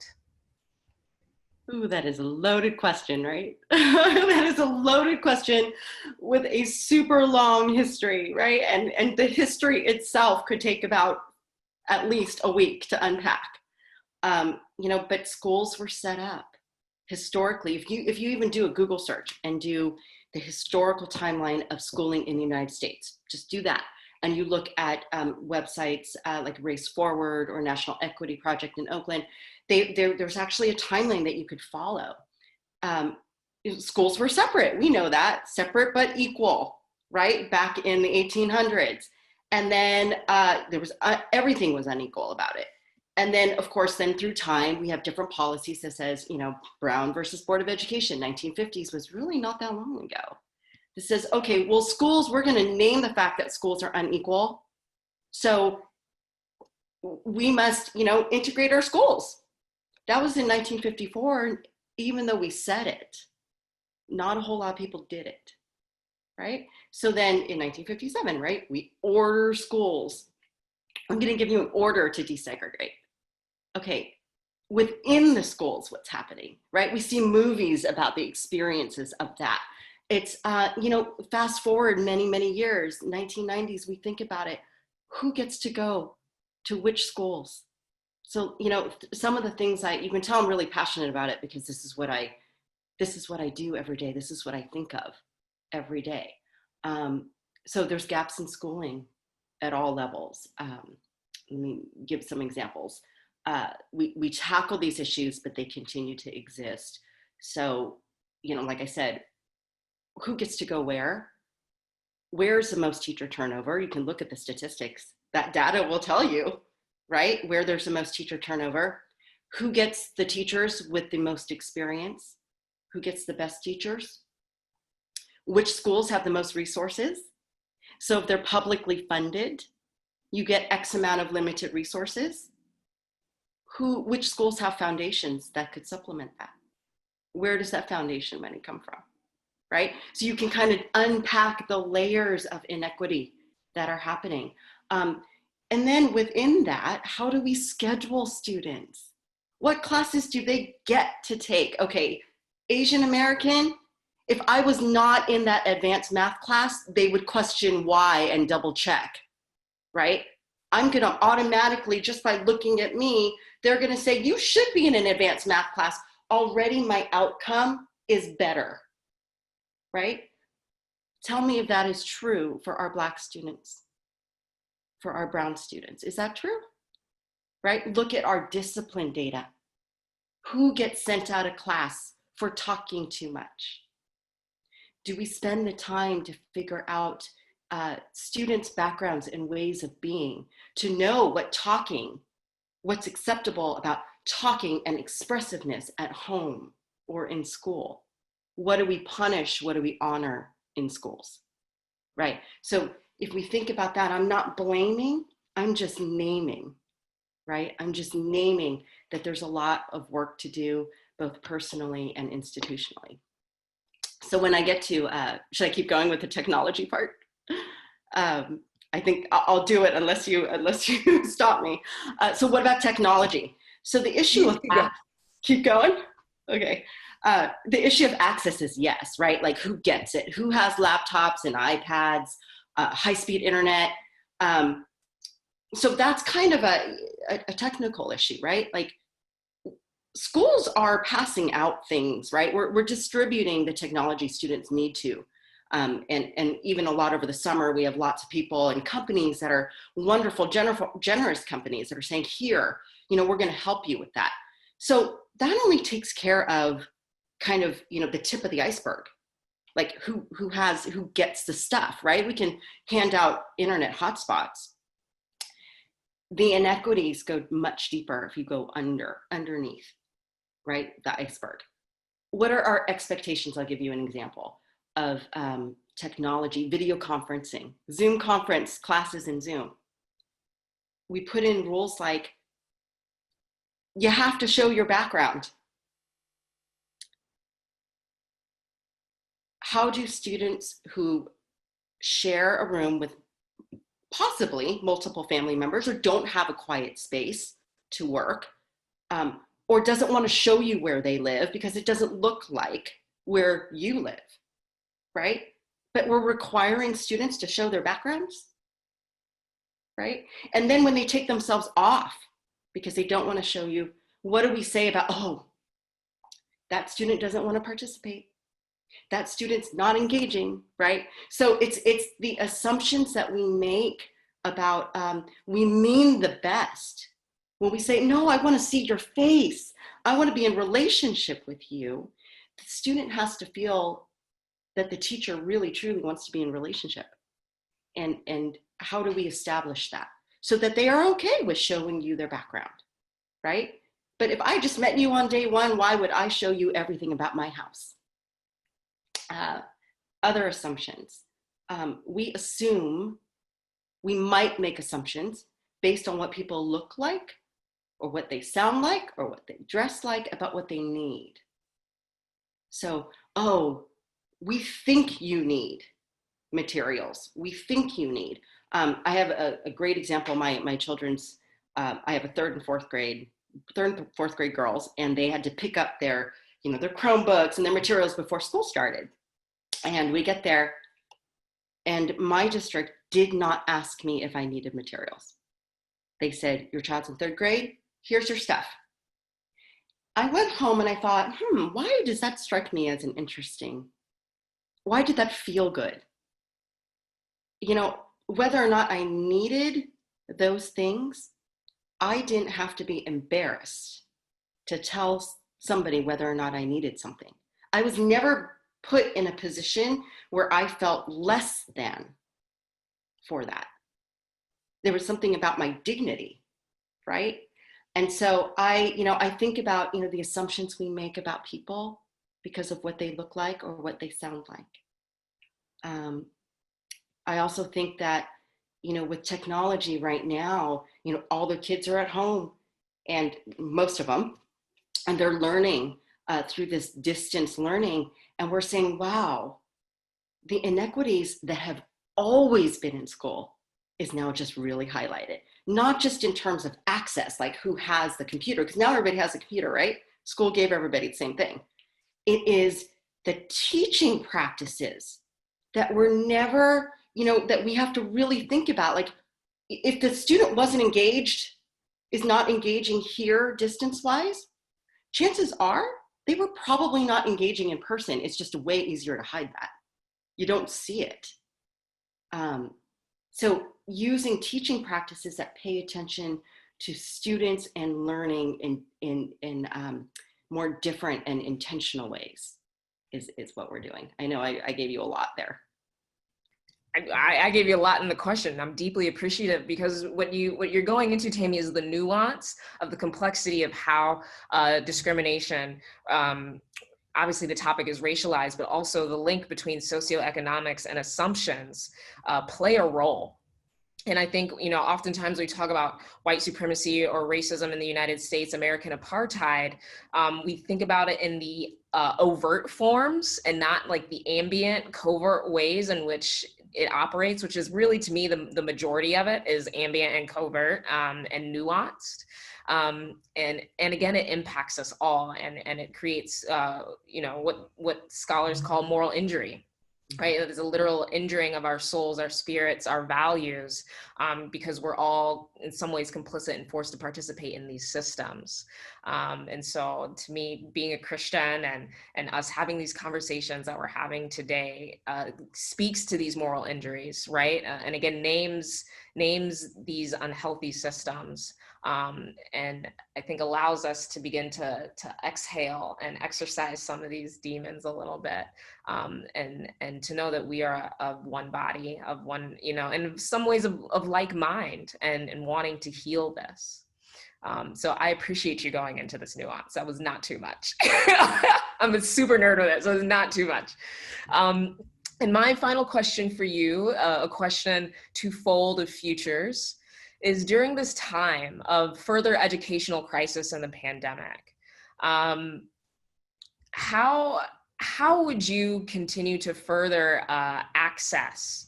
Ooh, that is a loaded question, right? That is a loaded question with a super long history, right? And the history itself could take about at least a week to unpack. But schools were set up historically. If you even do a Google search and do the historical timeline of schooling in the United States, just do that. And you look at websites like Race Forward or National Equity Project in Oakland, there's actually a timeline that you could follow. Schools were separate, we know that, separate but equal, right? Back in the 1800s. And then there was, everything was unequal about it. And then, of course, then through time, we have different policies that says, Brown versus Board of Education, 1950s was really not that long ago. It says, okay, well, schools, we're gonna name the fact that schools are unequal. So we must, integrate our schools. That was in 1954, even though we said it, not a whole lot of people did it, right? So then in 1957, right, we order schools. I'm gonna give you an order to desegregate. Okay, within the schools, what's happening, right? We see movies about the experiences of that. It's, fast forward many, many years, 1990s, we think about it, who gets to go to which schools? So, some of the things you can tell I'm really passionate about it because this is what I do every day. This is what I think of every day. So there's gaps in schooling at all levels. Let me give some examples. We tackle these issues, but they continue to exist. So, like I said, who gets to go where? Where's the most teacher turnover? You can look at the statistics. That data will tell you, right? Where there's the most teacher turnover. Who gets the teachers with the most experience? Who gets the best teachers? Which schools have the most resources? So if they're publicly funded, you get X amount of limited resources. Which schools have foundations that could supplement that? Where does that foundation money come from, right? So you can kind of unpack the layers of inequity that are happening. And then within that, how do we schedule students? What classes do they get to take? Okay, Asian American, if I was not in that advanced math class, they would question why and double check, right? I'm gonna automatically, just by looking at me, they're gonna say, you should be in an advanced math class. Already my outcome is better, right? Tell me if that is true for our Black students, for our Brown students. Is that true, right? Look at our discipline data. Who gets sent out of class for talking too much? Do we spend the time to figure out students' backgrounds and ways of being, to know what's acceptable about talking and expressiveness at home or in school? What do we punish? What do we honor in schools, right? So if we think about that, I'm not blaming, I'm just naming, right? I'm just naming that there's a lot of work to do, both personally and institutionally. So when I get to, should I keep going with the technology part? I think I'll do it unless you stop me. So what about technology? So the issue of, keep going? Okay. The issue of access is yes, right? Like who gets it? Who has laptops and iPads, high-speed internet? So that's kind of a technical issue, right? Like schools are passing out things, right? We're distributing the technology students need to. And even a lot over the summer, we have lots of people and companies that are wonderful, generous companies that are saying, here, we're gonna help you with that. So that only takes care of kind of, the tip of the iceberg. Like who gets the stuff, right? We can hand out internet hotspots. The inequities go much deeper if you go underneath. right? The iceberg. What are our expectations? I'll give you an example of technology, video conferencing, Zoom conference, classes in Zoom. We put in rules like, you have to show your background. How do students who share a room with possibly multiple family members or don't have a quiet space to work, or doesn't want to show you where they live because it doesn't look like where you live, right? But we're requiring students to show their backgrounds, right? And then when they take themselves off because they don't want to show you, what do we say about, oh, that student doesn't want to participate. That student's not engaging, right? So it's the assumptions that we make about, we mean the best. When we say, no, I want to see your face, I want to be in relationship with you, the student has to feel that the teacher really truly wants to be in relationship. And how do we establish that? So that they are okay with showing you their background, right? But if I just met you on day one, why would I show you everything about my house? Other assumptions. We might make assumptions based on what people look like or what they sound like or what they dress like about what they need. So, oh, we think you need materials. We think you need. I have a great example. My children's, I have a third and fourth grade girls, and they had to pick up their Chromebooks and their materials before school started. And we get there, and my district did not ask me if I needed materials. They said, your child's in third grade, here's your stuff. I went home and I thought, why does that strike me as why did that feel good? Whether or not I needed those things, I didn't have to be embarrassed to tell somebody whether or not I needed something. I was never put in a position where I felt less than for that. There was something about my dignity, right? And so I think about, the assumptions we make about people because of what they look like or what they sound like. I also think that, with technology right now, all the kids are at home, and most of them, and they're learning through this distance learning. And we're saying, wow, the inequities that have always been in school is now just really highlighted. Not just in terms of access, like who has the computer, because now everybody has a computer, right? School gave everybody the same thing. It is the teaching practices that were never, that we have to really think about. Like, if the student wasn't engaged, is not engaging here distance-wise, chances are they were probably not engaging in person. It's just way easier to hide that. You don't see it. So using teaching practices that pay attention to students and learning in more different and intentional ways is what we're doing. I know I gave you a lot there. I gave you a lot in the question. I'm deeply appreciative because what you're going into, Tammy, is the nuance of the complexity of how discrimination, obviously the topic is racialized, but also the link between socioeconomics and assumptions play a role. And I think, oftentimes we talk about white supremacy or racism in the United States, American apartheid, we think about it in the overt forms and not like the ambient, covert ways in which it operates, which is really, to me, the majority of it is ambient and covert and nuanced. And again, it impacts us all, and it creates, what scholars call moral injury. Right, it is a literal injuring of our souls, our spirits, our values, because we're all in some ways complicit and forced to participate in these systems. And so, to me, being a Christian and us having these conversations that we're having today speaks to these moral injuries, right? And again, names these unhealthy systems. And I think allows us to begin to exhale and exercise some of these demons a little bit, and to know that we are of one body, of one, in some ways of like mind, and wanting to heal this. So I appreciate you going into this nuance. That was not too much. I'm a super nerd with it, so it's not too much. And my final question for you, a question twofold of futures, is during this time of further educational crisis and the pandemic, how would you continue to further access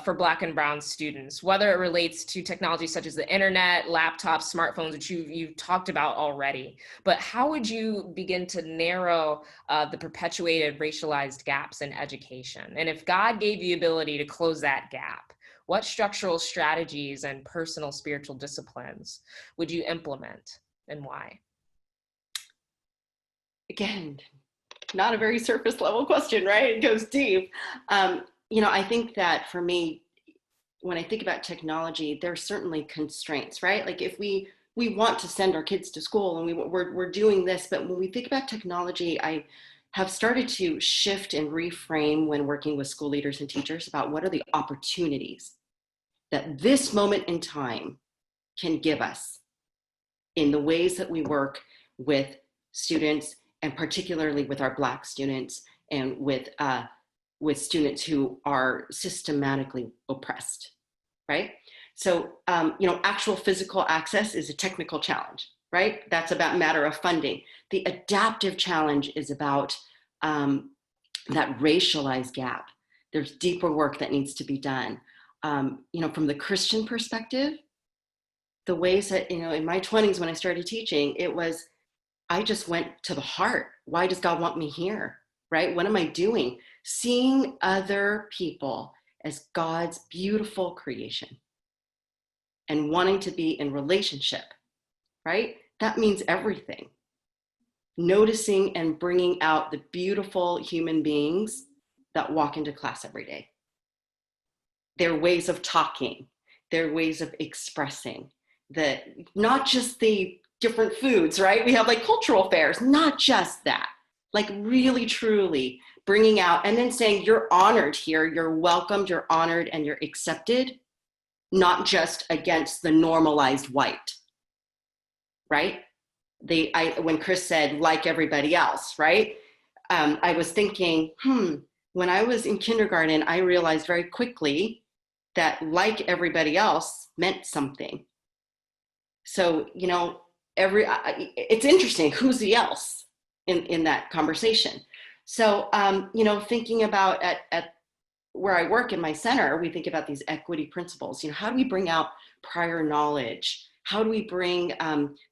for Black and Brown students, whether it relates to technology such as the internet, laptops, smartphones, which you've talked about already, but how would you begin to narrow the perpetuated racialized gaps in education? And if God gave you the ability to close that gap, what structural strategies and personal spiritual disciplines would you implement and why? Again, not a very surface level question, right? It goes deep. I think that for me, when I think about technology, there's certainly constraints, right? Like if we want to send our kids to school and we're doing this, but when we think about technology, I have started to shift and reframe when working with school leaders and teachers about what are the opportunities that this moment in time can give us in the ways that we work with students, and particularly with our Black students and with students who are systematically oppressed, right? So, actual physical access is a technical challenge, right? That's about matter of funding. The adaptive challenge is about that racialized gap. There's deeper work that needs to be done. From the Christian perspective, the ways that, in my 20s when I started teaching, I just went to the heart. Why does God want me here, right? What am I doing? Seeing other people as God's beautiful creation and wanting to be in relationship, right? That means everything. Noticing and bringing out the beautiful human beings that walk into class every day. Their ways of talking, their ways of expressing, not just the different foods, right? We have like cultural fairs, not just that, like really, truly bringing out and then saying, you're honored here, you're welcomed, you're honored, and you're accepted, not just against the normalized white, right? When Chris said, like everybody else, right? I was thinking, when I was in kindergarten, I realized very quickly that like everybody else meant something. So, it's interesting, who's the else in that conversation? So, thinking about at where I work in my center, we think about these equity principles. How do we bring out prior knowledge? How do we bring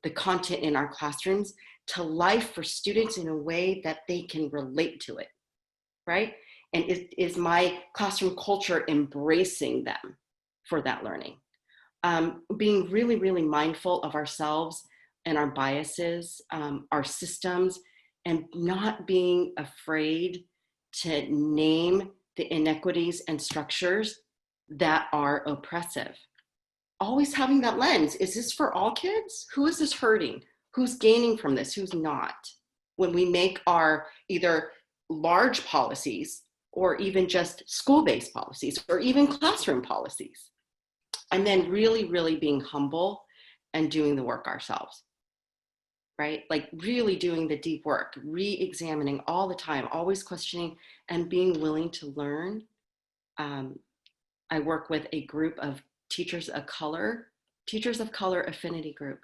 the content in our classrooms to life for students in a way that they can relate to it, right? And is my classroom culture embracing them for that learning? Being really, really mindful of ourselves and our biases, our systems, and not being afraid to name the inequities and structures that are oppressive. Always having that lens. Is this for all kids? Who is this hurting? Who's gaining from this? Who's not? When we make our either large policies or even just school-based policies or even classroom policies. And then really, really being humble and doing the work ourselves, right? Like really doing the deep work, re-examining all the time, always questioning and being willing to learn. I work with a group of teachers of color affinity group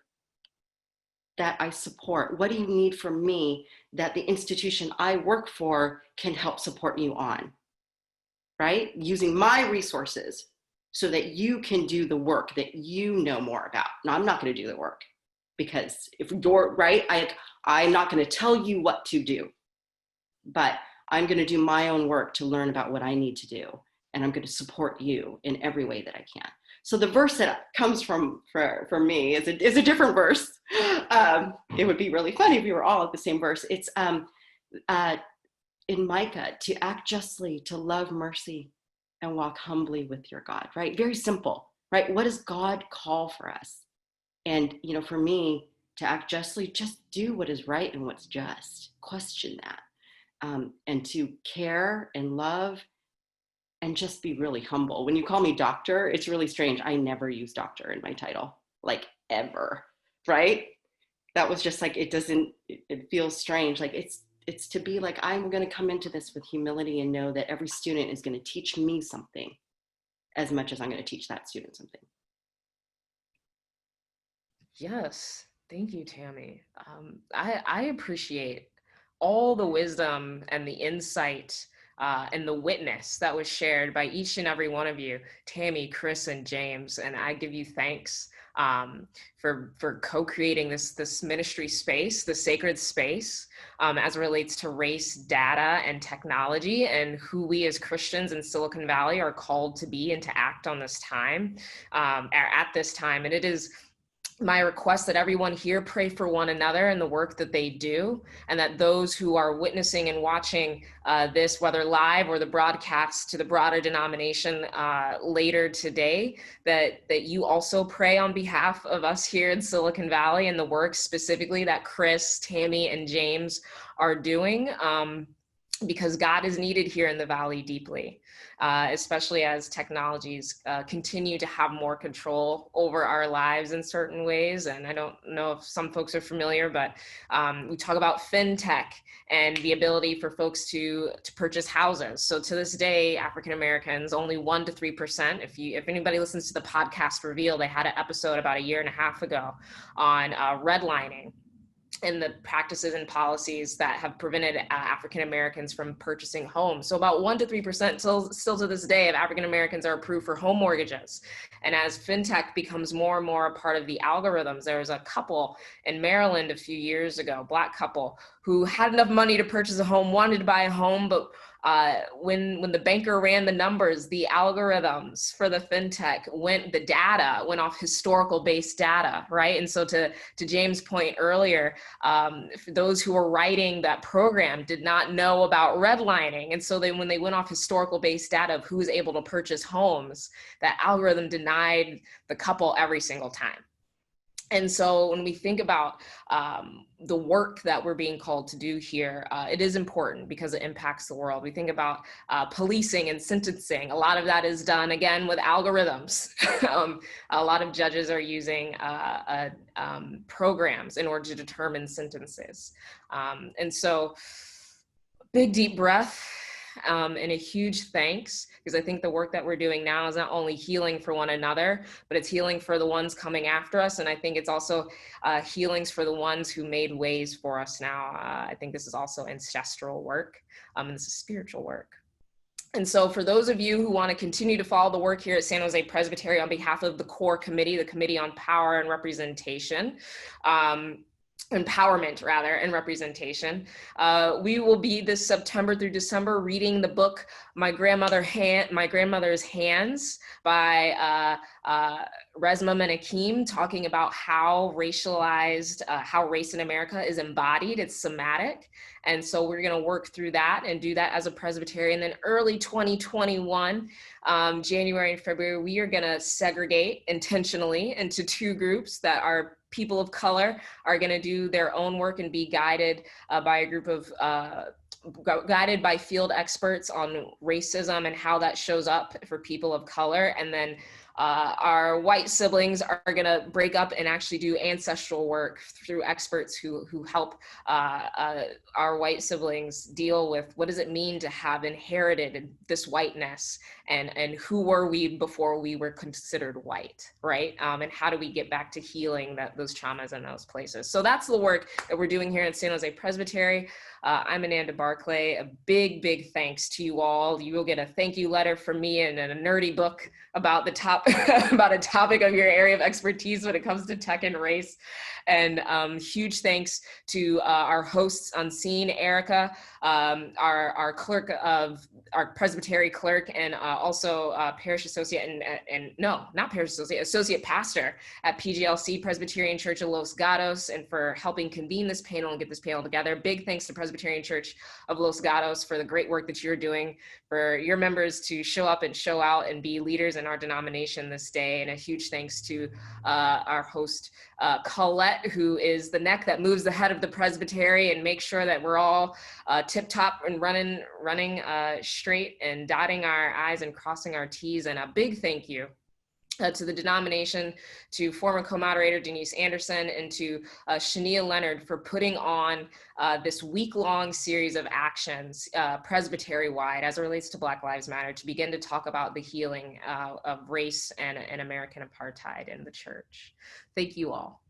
that I support. What do you need from me that the institution I work for can help support you on, right? Using my resources so that you can do the work that you know more about. Now, I'm not going to do the work because if you're right, I'm not going to tell you what to do, but I'm going to do my own work to learn about what I need to do. And I'm going to support you in every way that I can. So the verse that comes from for me is a different verse. It would be really funny if we were all at the same verse. It's in Micah, to act justly, to love mercy, and walk humbly with your God, right? Very simple, right? What does God call for us? And, for me, to act justly, just do what is right and what's just. Question that. And to care and love and just be really humble. When you call me doctor, it's really strange. I never use doctor in my title, like ever. right? That was just like, it feels strange. Like it's to be like, I'm going to come into this with humility and know that every student is going to teach me something as much as I'm going to teach that student something. Yes, thank you, Tammy. I appreciate all the wisdom and the insight and the witness that was shared by each and every one of you, Tammy, Chris, and James. And I give you thanks for co-creating this ministry space, the sacred space, as it relates to race, data, and technology, and who we as Christians in Silicon Valley are called to be and to act on this time, at this time. And it is my request that everyone here pray for one another and the work that they do, and that those who are witnessing and watching this, whether live or the broadcast to the broader denomination later today, that you also pray on behalf of us here in Silicon Valley and the work specifically that Chris, Tammy, and James are doing, because God is needed here in the Valley deeply. Especially as technologies continue to have more control over our lives in certain ways. And I don't know if some folks are familiar, but we talk about fintech and the ability for folks to purchase houses. So to this day, African Americans, only 1% to 3%. If anybody listens to the podcast Reveal, they had an episode about 1.5 years ago on redlining and the practices and policies that have prevented African Americans from purchasing homes. So about 1% to 3% still to this day of African Americans are approved for home mortgages. And as fintech becomes more and more a part of the algorithms, there was a couple in Maryland a few years ago, Black couple, who had enough money to purchase a home, wanted to buy a home, but when the banker ran the numbers, the algorithms for the fintech the data went off historical based data, right? And so to James' point earlier, for those who were writing that program did not know about redlining. And so when they went off historical based data of who was able to purchase homes, that algorithm denied the couple every single time. And so when we think about the work that we're being called to do here, it is important because it impacts the world. We think about policing and sentencing. A lot of that is done, again, with algorithms. A lot of judges are using programs in order to determine sentences. And so big, deep breath. And a huge thanks, because I think the work that we're doing now is not only healing for one another, but it's healing for the ones coming after us. And I think it's also healings for the ones who made ways for us now. I think this is also ancestral work, and this is spiritual work. And so for those of you who want to continue to follow the work here at San Jose Presbytery on behalf of the core committee, the Committee on Power and Representation, empowerment rather, and representation. We will be this September through December reading the book My Grandmother's Hands by Resmaa Menakem, talking about how how race in America is embodied, it's somatic. And so we're gonna work through that and do that as a Presbyterian. Then early 2021, January and February, we are gonna segregate intentionally into 2 groups that are people of color are going to do their own work and be guided by a group of guided by field experts on racism and how that shows up for people of color. And then our white siblings are going to break up and actually do ancestral work through experts who help our white siblings deal with what does it mean to have inherited this whiteness, and who were we before we were considered white, right? And how do we get back to healing those traumas in those places? So that's the work that we're doing here at San Jose Presbytery. I'm Annanda Barclay. A big, big thanks to you all. You will get a thank you letter from me and a nerdy book about about a topic of your area of expertise when it comes to tech and race. And huge thanks to our hosts on scene, Erica, our clerk of our Presbytery clerk, and also parish associate and no, not parish associate, associate pastor at PGLC, Presbyterian Church of Los Gatos, and for helping convene this panel and get this panel together. Big thanks to Presbyterian Church of Los Gatos for the great work that you're doing, for your members to show up and show out and be leaders in our denomination this day. And a huge thanks to our host, Colette, who is the neck that moves the head of the presbytery and makes sure that we're all tip top and running straight and dotting our I's and crossing our T's. And a big thank you to the denomination, to former co-moderator Denise Anderson, and to Shania Leonard for putting on this week-long series of actions, Presbytery-wide, as it relates to Black Lives Matter, to begin to talk about the healing of race and American apartheid in the church. Thank you all.